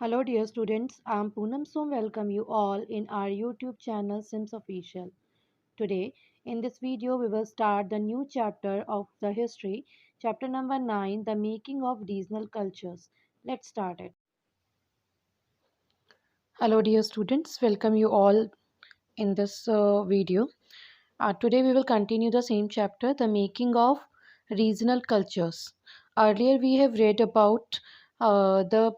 Hello, dear students. I'm Poonam Som. Welcome you all in our YouTube channel Sims Official. Today, in this video, we will start the new chapter of the history, chapter number 9, the making of regional cultures. Let's start it. Hello, dear students. Welcome you all in this video. Today, we will continue the same chapter, the making of regional cultures. Earlier, we have read about the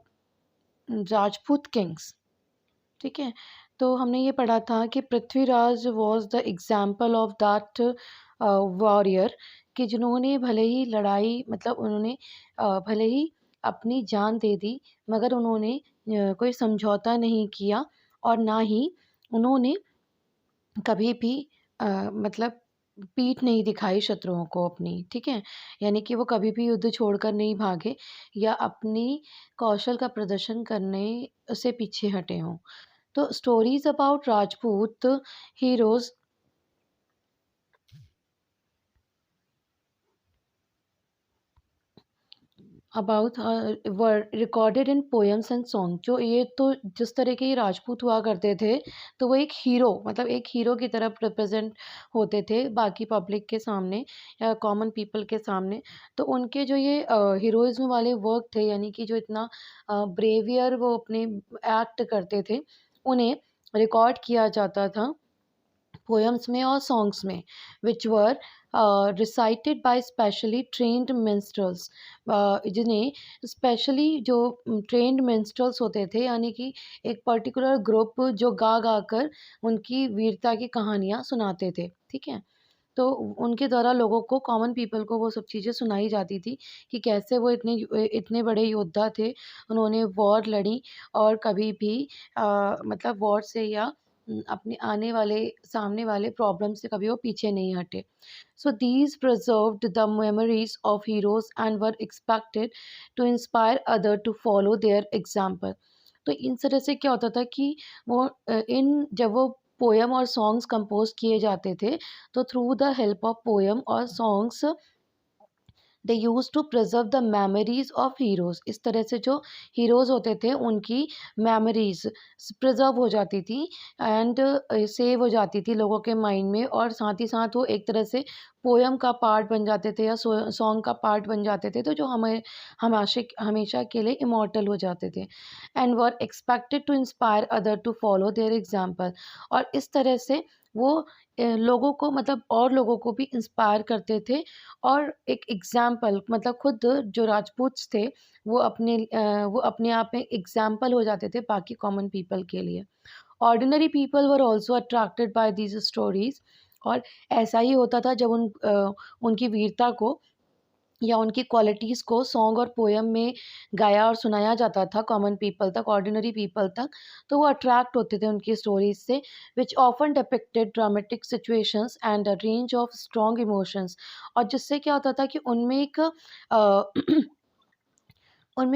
Rajput kings. ठीक है, तो हमने ये पढ़ा था कि Prithviraj was the example of that warrior कि जिन्होंने भले ही लड़ाई मतलब उन्होंने भले ही अपनी जान दे दी मगर उन्होंने कोई समझौता नहीं किया और ना ही उन्होंने कभी भी मतलब पीठ नहीं दिखाई शत्रुओं को अपनी, ठीक है? यानी कि वो कभी भी युद्ध छोड़कर नहीं भागे या अपनी कौशल का प्रदर्शन करने से पीछे हटे हों। तो stories about Rajput heroes about were recorded in poems and song. जो ये तो जिस तरह के ये राजपूत हुआ करते थे तो वो एक हीरो मतलब एक हीरो की तरह रिप्रेजेंट होते थे बाकी पब्लिक के सामने या कॉमन पीपल के सामने। तो उनके जो ये हीरोइज्म वाले वर्क थे यानी कि जो इतना ब्रेवियर वो अपने एक्ट करते थे उन्हें रिकॉर्ड किया जाता था पोएम्स में और सॉन्ग्स में विच वर रिसाइटेड बाय स्पेशली ट्रेंड मिन्स्ट्रल्स। जिन्हें स्पेशली जो ट्रेंड मिन्स्ट्रल्स होते थे यानी कि एक पर्टिकुलर ग्रुप जो गा गा कर उनकी वीरता की कहानियाँ सुनाते थे, ठीक है? तो उनके द्वारा लोगों को कॉमन पीपल को वो सब चीज़ें सुनाई जाती थी कि कैसे वो इतने बड़े योद्धा थे, उन्होंने वॉर लड़ी और कभी भी मतलब वॉर से या अपने आने वाले सामने वाले प्रॉब्लम से कभी वो पीछे नहीं हटे। So these preserved the memories of heroes and were expected to inspire other to follow their example. तो इन तरह से क्या होता था कि वो इन जब वो पोएम और सॉन्ग्स कंपोज किए जाते थे तो through the help of poem और songs they use to preserve the memories of heroes. इस तरह से जो हीरोज़ होते थे उनकी मेमोरीज प्रिजर्व हो जाती थी एंड सेव हो जाती थी लोगों के माइंड में और साथ ही साथ वो एक तरह से पोएम का पार्ट बन जाते थे या सॉन्ग का पार्ट बन जाते थे तो जो हमें हमेशा हमेशा के लिए इमॉर्टल हो जाते थे and were expected to inspire other to follow their example. और इस तरह से वो लोगों को मतलब और लोगों को भी इंस्पायर करते थे और एक एग्ज़ाम्पल मतलब खुद जो राजपूत्स थे वो अपने आप में एग्ज़ाम्पल हो जाते थे बाकी कॉमन पीपल के लिए। Ordinary people were also attracted by these stories. और ऐसा ही होता था जब उनकी वीरता को या उनकी क्वालिटीज़ को सॉन्ग और पोएम में गाया और सुनाया जाता था कॉमन पीपल तक, ऑर्डिनरी पीपल तक, तो वो अट्रैक्ट होते थे उनकी स्टोरीज़ से which often depicted dramatic situations and a range of strong emotions. और जिससे क्या होता था कि उनमें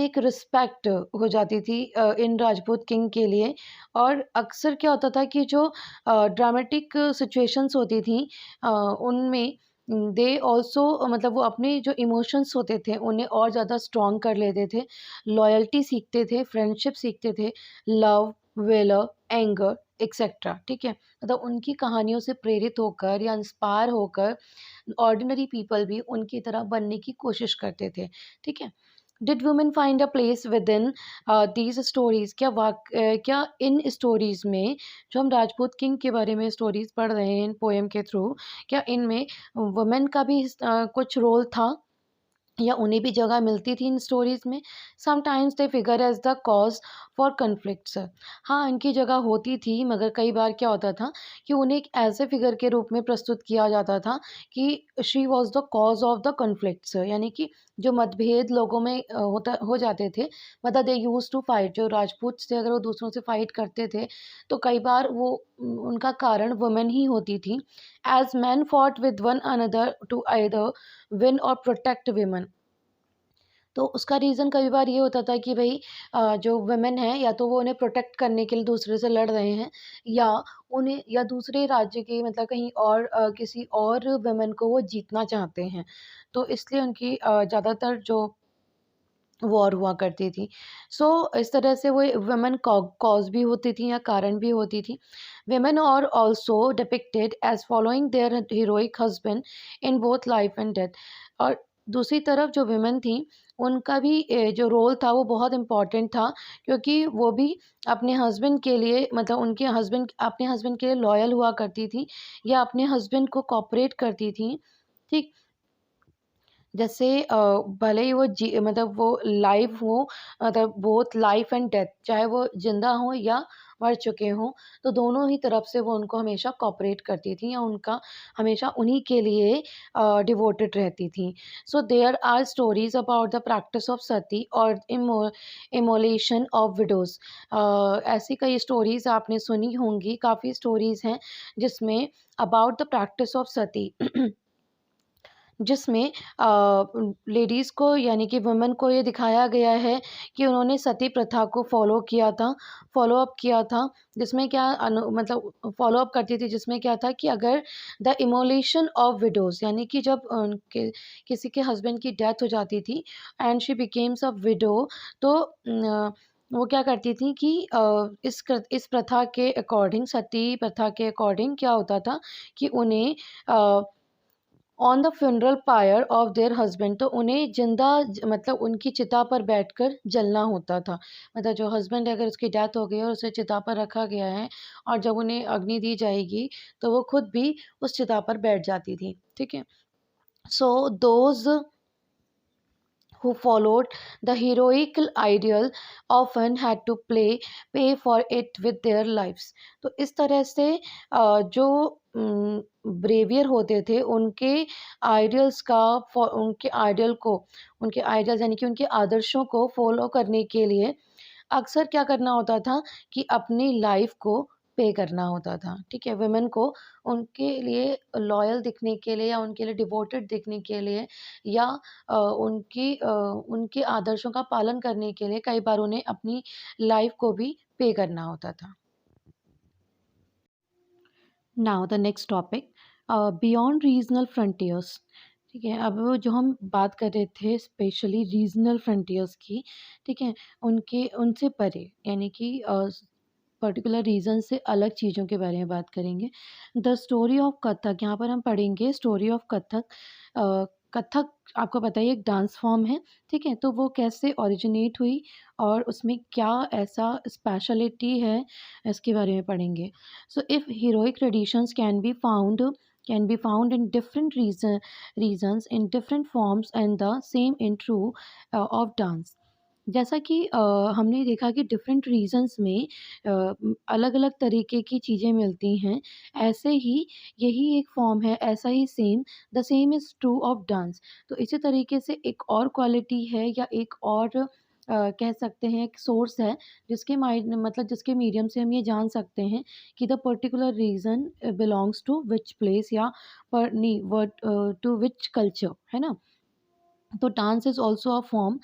एक रिस्पेक्ट हो जाती थी इन राजपूत किंग के लिए। और अक्सर क्या होता था कि जो ड्रामेटिक सिचुएशंस होती थी उनमें दे ऑल्सो मतलब वो अपने जो इमोशंस होते थे उन्हें और ज़्यादा स्ट्रॉन्ग कर लेते थे, लॉयल्टी सीखते थे, फ्रेंडशिप सीखते थे, लव, वेलर, एंगर एक्सेट्रा, ठीक है? मतलब उनकी कहानियों से प्रेरित होकर या इंस्पायर होकर ऑर्डिनरी पीपल भी उनकी तरह बनने की कोशिश करते थे, ठीक है? Did women find a place with in these stories? क्या इन स्टोरीज़ में जो हम राजपूत किंग के बारे में स्टोरीज़ पढ़ रहे हैं इन पोएम के थ्रू, क्या इनमें वुमेन का भी कुछ रोल था या उन्हें भी जगह मिलती थी इन स्टोरीज़ में? Sometimes they figure as the cause for conflicts. हाँ, इनकी जगह होती थी मगर कई बार क्या होता था कि उन्हें एक ऐसे फिगर के रूप में प्रस्तुत किया जाता था कि she was the cause of the conflicts. यानी कि जो मतभेद लोगों में हो जाते थे मतलब दे यूज्ड टू फाइट। जो राजपूत थे अगर वो दूसरों से फाइट करते थे तो कई बार वो उनका कारण वुमेन ही होती थी। As men fought with one another to either win or protect women. तो उसका रीज़न कई बार ये होता था कि भई जो वुमेन है या तो वो उन्हें प्रोटेक्ट करने के लिए दूसरे से लड़ रहे हैं या उन्हें या दूसरे राज्य के मतलब कहीं और किसी और वुमेन को वो जीतना चाहते हैं। तो इसलिए उनकी ज़्यादातर जो वॉर हुआ करती थी। सो इस तरह से वो वुमेन कॉज़ भी होती थी या कारण भी होती थी। Women are also depicted as following their heroic husband in both life and death. और दूसरी तरफ जो वुमेन थी, उनका भी जो रोल था वो बहुत इम्पोर्टेंट था, क्योंकि वो भी अपने हस्बैंड के लिए, मतलब उनके हस्बैंड, अपने हस्बैंड के लिए लॉयल हुआ करती थी या अपने हस्बैंड को कोऑपरेट करती थी। ठीक? जैसे भले ही वो मतलब वो लाइव हो, मतलब बोथ लाइफ एंड डेथ, चाहे वो ज़िंदा हों या मर चुके हों, तो दोनों ही तरफ से वो उनको हमेशा कोऑपरेट करती थीं या उनका हमेशा उन्हीं के लिए डिवोटेड रहती थीं। So there are stories about the practice of sati और इमोलेशन ऑफ विडोज़। ऐसी कई स्टोरीज़ आपने सुनी होंगी, काफ़ी स्टोरीज़ हैं जिसमें अबाउट द प्रैक्टिस ऑफ सती जिसमें लेडीज़ को, यानी कि वुमेन को ये दिखाया गया है कि उन्होंने सती प्रथा को फ़ॉलो अप किया था, जिसमें क्या मतलब फ़ॉलो अप करती थी, जिसमें क्या था कि अगर द इमोलेशन ऑफ विडोज़, यानी कि जब उनके किसी के हस्बैंड की डेथ हो जाती थी and she becomes a window, तो वो क्या करती थी कि इस प्रथा के अकॉर्डिंग, सती प्रथा के अकॉर्डिंग क्या होता था कि उन्हें uh on the funeral pyre of their husband, तो उन्हें ज़िंदा मतलब उनकी चिता पर बैठकर जलना होता था। मतलब जो हस्बैंड है, अगर उसकी डेथ हो गई है और उसे चिता पर रखा गया है और जब उन्हें अग्नि दी जाएगी, तो वो खुद भी उस चिता पर बैठ जाती थी। ठीक है? सो those who followed the heroical ideal often had to pay for it with their lives। तो इस तरह से जो ब्रेवियर होते थे, उनके आइडियल्स का उनके आइडियल को, उनके आइडियल्स यानी कि उनके आदर्शों को फॉलो करने के लिए अक्सर क्या करना होता था कि अपनी लाइफ को पे करना होता था। ठीक है? वुमेन को उनके लिए लॉयल दिखने के लिए या उनके लिए डिवोटेड दिखने के लिए या उनके आदर्शों का पालन करने के लिए कई बार उन्हें अपनी लाइफ को भी पे करना होता था। Now the next topic, beyond regional frontiers. ठीक है? अब वो जो हम बात कर रहे थे स्पेशली रीजनल फ्रंटियर्स की, ठीक है? उनके उनसे परे, यानी कि पर्टिकुलर रीज़न से अलग चीज़ों के बारे में बात करेंगे। द स्टोरी ऑफ कथक, यहाँ पर हम पढ़ेंगे स्टोरी ऑफ कथक। कथक आपको पता है एक डांस फॉर्म है, ठीक है? तो वो कैसे ओरिजिनेट हुई और उसमें क्या ऐसा स्पेशलिटी है, इसके बारे में पढ़ेंगे। So if heroic traditions can be found in different regions in different forms and the same in true of dance. जैसा कि हमने देखा कि डिफरेंट रीजन्स में अलग-अलग तरीके की चीज़ें मिलती हैं, ऐसे ही यही एक फ़ॉर्म है, ऐसा ही same the same is true of dance. तो इसी तरीके से एक और क्वालिटी है या एक और कह सकते हैं एक सोर्स है, जिसके मतलब जिसके मीडियम से हम ये जान सकते हैं कि the particular region belongs to which place या पर नहीं व्हाट टू व्हिच कल्चर, है ना? तो dance is also a form.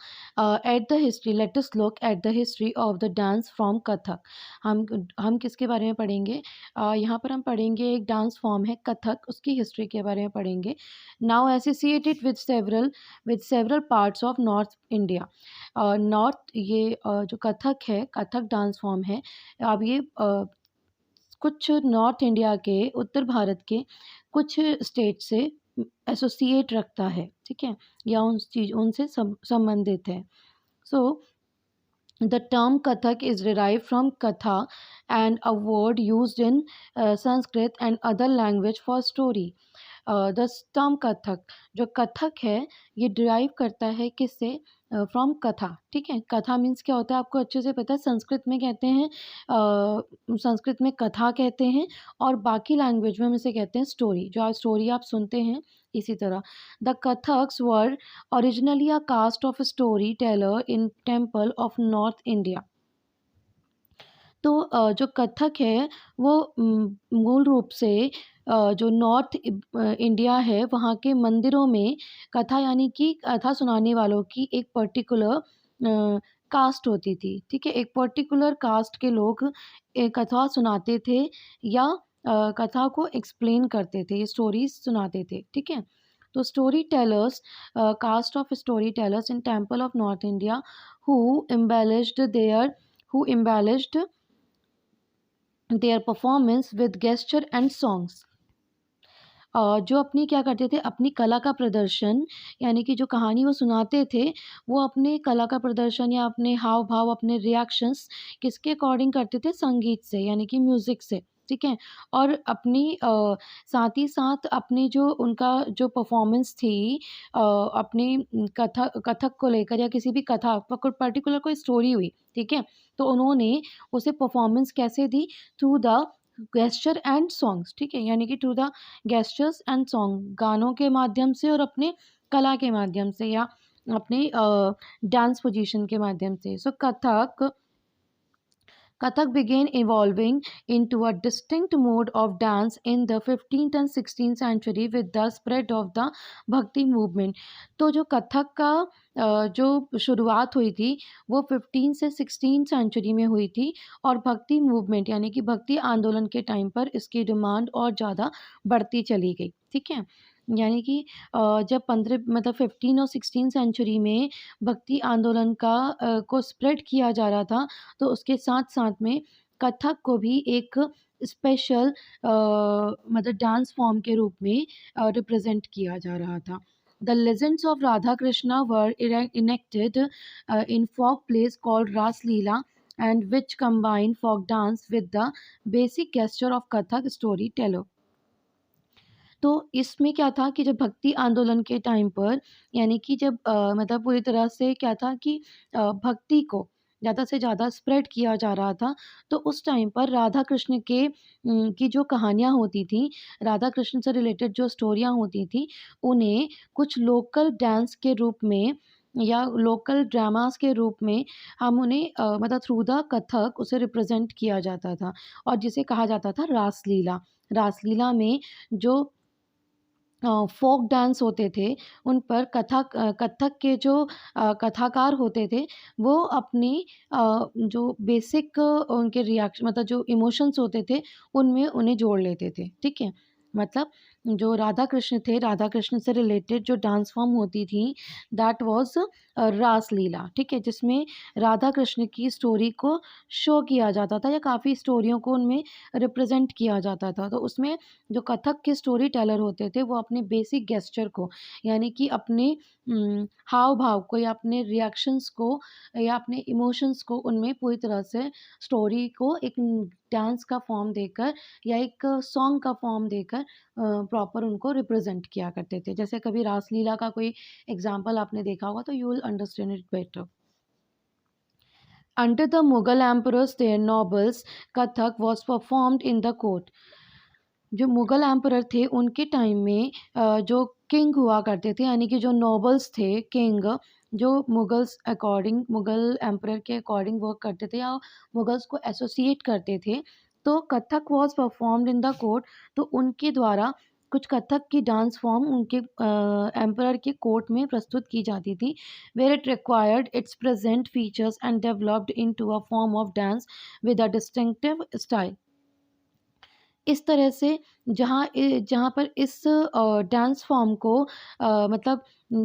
At the history, let us look at the history of the dance from Kathak. हम किसके बारे में पढ़ेंगे? यहाँ पर हम पढ़ेंगे एक डांस फॉर्म है कथक, उसकी हिस्ट्री के बारे में पढ़ेंगे। Now associated with several parts of north India. North ये जो कथक है, कथक डांस फॉर्म है। अब ये कुछ नॉर्थ इंडिया के, उत्तर भारत के कुछ स्टेट से एसोसिएट रखता है, ठीक है? या उनसे संबंधित है। So the term Kathak is derived from katha and a word used in Sanskrit and other language for story. The term Kathak, जो कथक है, ये डिराइव करता है किससे? फ्रॉम कथा, ठीक है? कथा मीन्स क्या होता है आपको अच्छे से पता है, संस्कृत में कहते हैं संस्कृत में कथा कहते हैं और बाकी लैंग्वेज में हम इसे कहते हैं स्टोरी। जो आप स्टोरी आप सुनते हैं, इसी तरह the Kathaks were originally a caste of story teller in temple of north India. तो जो कथक है वो मूल रूप से जो नॉर्थ इंडिया है, वहाँ के मंदिरों में कथा, यानी कि कथा सुनाने वालों की एक पर्टिकुलर कास्ट होती थी, ठीक है? एक पर्टिकुलर कास्ट के लोग कथा सुनाते थे या कथा को एक्सप्लेन करते थे, स्टोरीज़ सुनाते थे, ठीक है? तो story tellers, caste of story tellers in temple of north India who embellished their who embellished their performance with gesture and songs। जो अपनी क्या करते थे, अपनी कला का प्रदर्शन, यानी कि जो कहानी वो सुनाते थे, वो अपने कला का प्रदर्शन या अपने हाव-भाव, अपने रिएक्शंस किसके अकॉर्डिंग करते थे? संगीत से, यानी कि म्यूज़िक से, ठीक है? और अपनी साथ ही साथ अपनी जो उनका जो परफ़ॉर्मेंस थी अपनी कथक को लेकर या किसी भी कथा पर्टिकुलर कोई स्टोरी हुई, ठीक है? तो उन्होंने उसे परफ़ॉर्मेंस कैसे दी? Through the gesture and songs, ठीक है? यानी कि through the gestures and song, गानों के माध्यम से और अपने कला के माध्यम से या अपने डांस पोजीशन के माध्यम से। सो Kathak began evolving into a distinct mode of dance in the 15th and 16th century with the spread of the भक्ति movement। तो जो कथक का जो शुरुआत हुई थी वो 15 से 16 सेंचुरी में हुई थी और भक्ति मूवमेंट यानी कि भक्ति आंदोलन के टाइम पर इसकी डिमांड और ज़्यादा बढ़ती चली गई, ठीक है? यानी कि जब 15 मतलब 15 और 16 सेंचुरी में भक्ति आंदोलन का को स्प्रेड किया जा रहा था, तो उसके साथ-साथ में कथक को भी एक स्पेशल मतलब डांस फॉर्म के रूप में रिप्रेज़ेंट किया जा रहा था। The legends of Radha Krishna were enacted in folk plays called Ras Leela and which combine folk dance with the basic gesture of Kathak storyteller। तो इसमें क्या था कि जब भक्ति आंदोलन के टाइम पर यानी कि जब मतलब पूरी तरह से क्या था कि भक्ति को ज़्यादा से ज़्यादा स्प्रेड किया जा रहा था, तो उस टाइम पर राधा कृष्ण के की जो कहानियाँ होती थीं, राधा कृष्ण से रिलेटेड जो स्टोरियाँ होती थीं, उन्हें कुछ लोकल डांस के रूप में या लोकल ड्रामास के रूप में हम उन्हें मतलब थ्रू द कथक उसे रिप्रेज़ेंट किया जाता था और जिसे कहा जाता था रासलीला। रासलीला में जो फ़ोक डांस होते थे, उन पर कथक के जो कथाकार होते थे, वो अपनी जो बेसिक उनके मतलब जो इमोशंस होते थे, उनमें उन्हें जोड़ लेते थे, ठीक है? मतलब जो राधा कृष्ण थे, राधा कृष्ण से रिलेटेड जो डांस फ़ॉर्म होती थी, दैट वाज़ रासलीला, ठीक है? जिसमें राधा कृष्ण की स्टोरी को शो किया जाता था या काफ़ी स्टोरियों को उनमें रिप्रेज़ेंट किया जाता था। तो उसमें जो कथक के स्टोरी टेलर होते थे वो अपने बेसिक गेस्चर को यानी कि अपने हाव-भाव को या अपने रिएक्शंस को या अपने इमोशंस को उनमें पूरी तरह से स्टोरी को एक डांस का फॉर्म देकर या एक सॉन्ग का फॉर्म देकर प्रॉपर उनको रिप्रेज़ेंट किया करते थे। जैसे कभी रासलीला का कोई एग्ज़ाम्पल आपने देखा होगा तो you will understand it better. Under the Mughal emperors, their nobles, Kathak was performed in the court। जो मुग़ल एम्परर थे उनके टाइम में जो किंग हुआ करते थे यानी कि जो नोबल्स थे किंग जो मुग़ल एम्परर के अकॉर्डिंग वर्क करते थे या मुग़ल्स को एसोसिएट करते थे, तो Kathak was performed in the court. तो उनके द्वारा कुछ कथक की डांस फॉर्म उनके एम्परर के कोर्ट में प्रस्तुत की जाती थी, where it required its present features and developed into a form of dance with a distinctive style. इस तरह से जहाँ पर इस डांस फ़ॉर्म को मतलब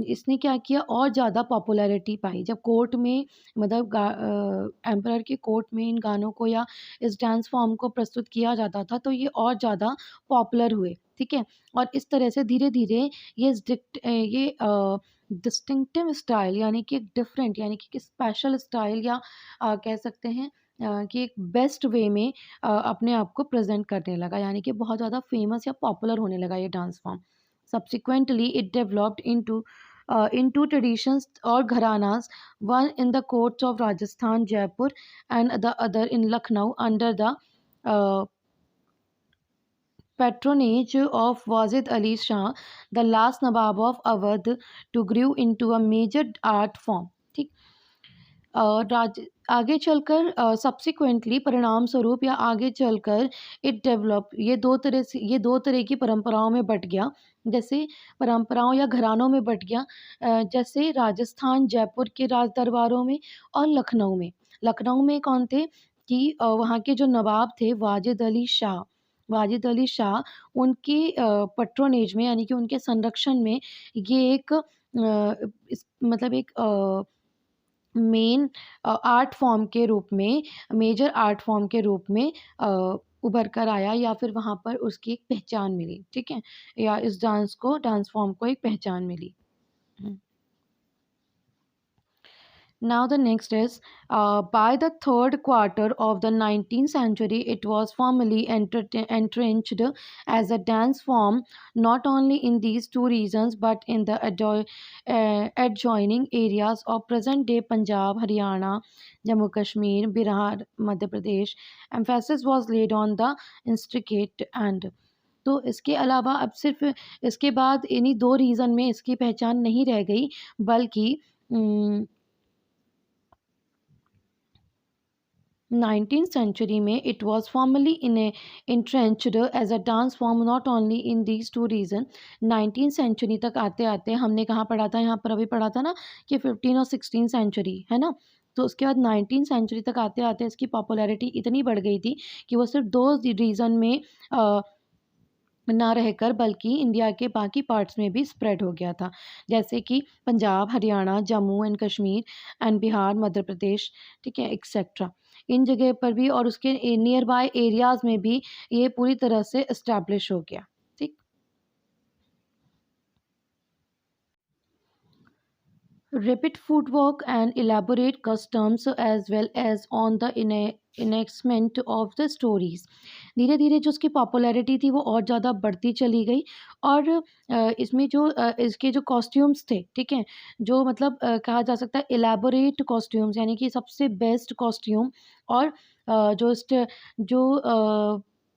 इसने क्या किया और ज़्यादा पॉपुलैरिटी पाई। जब कोर्ट में मतलब एम्परर के कोर्ट में इन गानों को या इस डांस फ़ॉर्म को प्रस्तुत किया जाता था, तो ये और ज़्यादा पॉपुलर हुए, ठीक है? और इस तरह से धीरे-धीरे ये डिस्टिंक्टिव स्टाइल यानी कि एक डिफरेंट यानी कि स्पेशल स्टाइल या कह सकते हैं कि एक बेस्ट वे में अपने आप को प्रेज़ेंट करने लगा यानी कि बहुत ज़्यादा फ़ेमस या पॉपुलर होने लगा ये dance form. Subsequently it developed into traditions और gharanas, one in the courts of Rajasthan, Jaipur and the other in Lucknow under the uh, patronage of Wajid Ali Shah, the last Nawab of Awadh, to grew into a major art form। ठीक राज आगे चलकर subsequently परिणाम स्वरूप या आगे चलकर it develop ये दो तरह की परंपराओं में बँट गया। जैसे परंपराओं या घरानों में बँट गया जैसे राजस्थान, जयपुर के राज दरबारों में और लखनऊ में। लखनऊ में कौन थे कि वहाँ के जो नवाब थे वाजिद अली शाह। वाजिद अली शाह उनकी पैट्रोनेज में यानी कि उनके संरक्षण में ये एक मतलब एक मेन आर्ट फॉर्म के रूप में, मेजर आर्ट फॉर्म के रूप में उभर कर आया या फिर वहाँ पर उसकी एक पहचान मिली, ठीक है? या इस डांस फॉर्म को एक पहचान मिली। Now the next is by the third quarter of the 19th century, it was formally entrenched as a dance form not only in these two regions but in the adjoining areas of present-day Punjab, Haryana, Jammu Kashmir, Bihar, Madhya Pradesh. Emphasis was laid on the intricate and तो इसके अलावा अब सिर्फ इसके बाद इन्हीं दो reason में इसकी पहचान नहीं रह गई बल्कि 19th century में it was formally entrenched as a dance form not only in these two regions. 19th century तक आते आते हमने कहाँ पढ़ा था, यहाँ पर अभी पढ़ा था ना कि 15 और 16 सेंचुरी है ना, तो उसके बाद 19th सेंचुरी तक आते आते इसकी पॉपुलैरिटी इतनी बढ़ गई थी कि वो सिर्फ दो रीजन में ना रहकर बल्कि इंडिया के बाकी पार्ट्स में भी स्प्रेड हो गया था, जैसे कि पंजाब, हरियाणा, जम्मू एंड कश्मीर एंड बिहार, मध्य प्रदेश, ठीक है, एक्सेट्रा। इन जगह पर भी और उसके नियर बाय एरियाज़ में भी ये पूरी तरह से इस्टेब्लिश हो गया, ठीक। Rapid footwork and elaborate customs as well as on the enactment of the stories. धीरे धीरे जो उसकी पॉपुलैरिटी थी वो और ज़्यादा बढ़ती चली गई और इसमें जो इसके जो कॉस्ट्यूम्स थे, ठीक है, जो मतलब कहा जा सकता है एलैबोरेट कॉस्ट्यूम्स यानी कि सबसे बेस्ट कॉस्ट्यूम और जो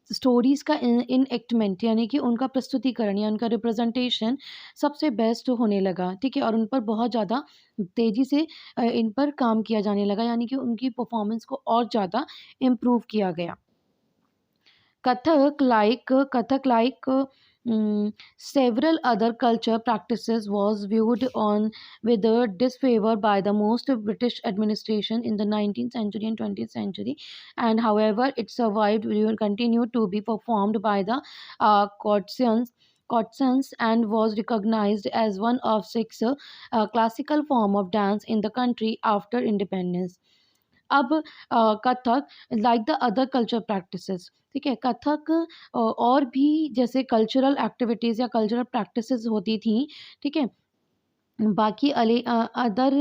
स्टोरीज़ का इनएक्टमेंट यानी कि उनका प्रस्तुतिकरण या उनका रिप्रेजेंटेशन सबसे बेस्ट होने लगा, ठीक है, और उन पर बहुत ज़्यादा तेज़ी से इन पर काम किया जाने लगा यानी कि उनकी परफॉर्मेंस को और ज़्यादा इम्प्रूव किया गया। Kathak like several other culture practices was viewed on with disfavor by the most British administration in the 19th century and 20th century, and however it survived will continue to be performed by the courtesans and was recognized as one of six classical form of dance in the country after independence. अब Kathak like the other culture practices, ठीक है, कथक और भी जैसे cultural activities या cultural practices होती थी, ठीक है, बाकी अदर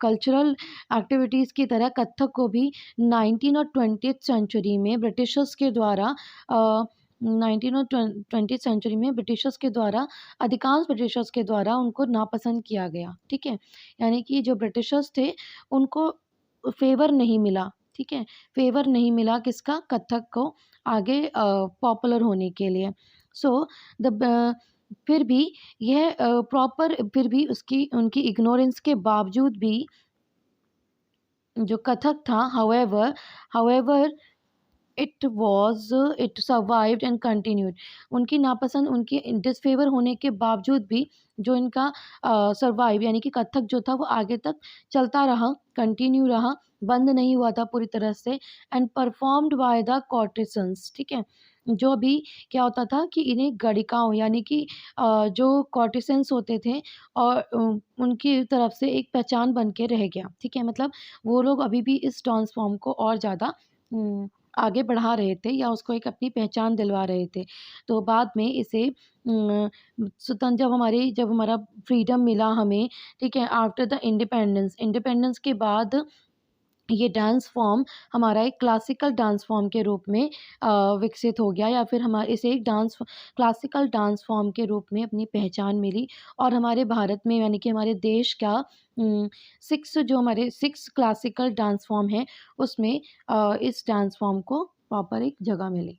कल्चरल एक्टिविटीज़ की तरह कथक को भी 19 और 20th सेंचुरी में ब्रिटिशर्स के द्वारा 19 और 20th सेंचुरी में ब्रिटिशर्स के द्वारा अधिकांश ब्रिटिशर्स के द्वारा उनको नापसंद किया गया, ठीक है, यानी कि जो ब्रिटिशर्स थे उनको फेवर नहीं मिला, ठीक है, फेवर नहीं मिला किसका, कथक को आगे पॉपुलर होने के लिए। सो द फिर भी यह प्रॉपर फिर भी उसकी उनकी इग्नोरेंस के बावजूद भी जो कथक था however it survived and continued. उनकी नापसंद उनकी डिसफेवर होने के बावजूद भी जो इनका सर्वाइव यानी कि कथक जो था वो आगे तक चलता रहा, कंटिन्यू रहा, बंद नहीं हुआ था पूरी तरह से एंड परफॉर्म्ड बाय द कॉर्टिसंस, ठीक है, जो भी क्या होता था कि इन्हें गणिकाओं यानी कि जो कॉर्टिसंस होते थे और उनकी तरफ से एक पहचान बन के रह गया, ठीक है, मतलब वो लोग अभी भी इस डांस फॉर्म को और ज़्यादा आगे बढ़ा रहे थे या उसको एक अपनी पहचान दिलवा रहे थे। तो बाद में इसे जब हमारा फ्रीडम मिला हमें, ठीक है, आफ्टर द इंडिपेंडेंस के बाद ये डांस फॉर्म हमारा एक क्लासिकल डांस फॉर्म के रूप में विकसित हो गया या फिर इसे एक क्लासिकल डांस फॉर्म के रूप में अपनी पहचान मिली और हमारे भारत में यानी कि हमारे देश का हमारे 6 क्लासिकल डांस फॉर्म हैं उसमें इस डांस फॉर्म को प्रॉपर एक जगह मिली।